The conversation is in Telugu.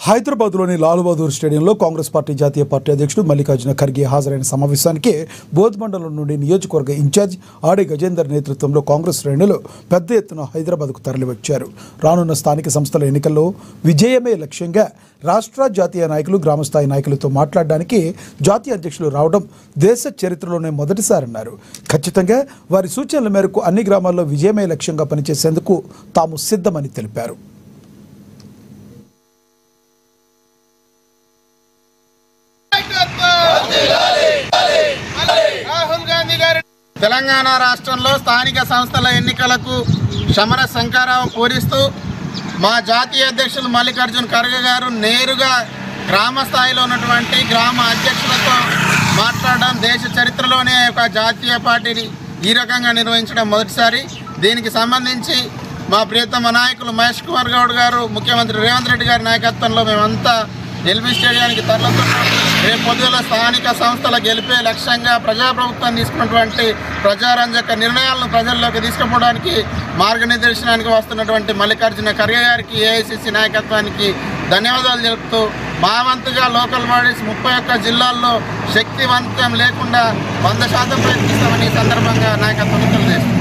హైదరాబాద్లోని లాల్ బహదూర్ స్టేడియంలో కాంగ్రెస్ పార్టీ జాతీయ పార్టీ అధ్యక్షుడు మల్లికార్జున ఖర్గే హాజరైన సమావేశానికి బోధ్ మండలం నుండి నియోజకవర్గ ఇన్ఛార్జ్ ఆడి గజేందర్ నేతృత్వంలో కాంగ్రెస్ శ్రేణులు పెద్ద ఎత్తున హైదరాబాద్కు తరలివచ్చారు. రానున్న స్థానిక సంస్థల ఎన్నికల్లో విజయమే లక్ష్యంగా రాష్ట్ర జాతీయ నాయకులు గ్రామస్థాయి నాయకులతో మాట్లాడడానికి జాతీయ అధ్యక్షులు రావడం దేశ చరిత్రలోనే మొదటిసారన్నారు. ఖచ్చితంగా వారి సూచనల మేరకు అన్ని గ్రామాల్లో విజయమే లక్ష్యంగా పనిచేసేందుకు తాము సిద్ధమని తెలిపారు. తెలంగాణ రాష్ట్రంలో స్థానిక సంస్థల ఎన్నికలకు సమర సంకారం పూరిస్తూ మా జాతీయ అధ్యక్షులు మల్లికార్జున ఖర్గే గారు నేరుగా గ్రామ స్థాయిలో ఉన్నటువంటి గ్రామ అధ్యక్షులతో మాట్లాడడం దేశ చరిత్రలోనే ఒక జాతీయ పార్టీని ఈ రకంగా నిర్వహించడం మొదటిసారి. దీనికి సంబంధించి మా ప్రియతమ నాయకులు మహేష్ కుమార్ గౌడ్ గారు, ముఖ్యమంత్రి రేవంత్ రెడ్డి గారి నాయకత్వంలో మేమంతా ఎల్బీ స్టేడియానికి తరలిస్తున్నాం. రేపు పొద్దున స్థానిక సంస్థల గెలిపే లక్ష్యంగా ప్రజాప్రభుత్వం తీసుకున్నటువంటి ప్రజారంజక నిర్ణయాలను ప్రజల్లోకి తీసుకుపోవడానికి మార్గనిర్దేశనానికి వస్తున్నటువంటి మల్లికార్జున ఖర్గే గారికి, ఏఐసిసి నాయకత్వానికి ధన్యవాదాలు తెలుపుతూ మా వంతుగా లోకల్ బాడీస్ 31 జిల్లాల్లో శక్తివంతం లేకుండా 100% ప్రయత్నిస్తామని ఈ సందర్భంగా నాయకత్వం తెలియజేస్తాం.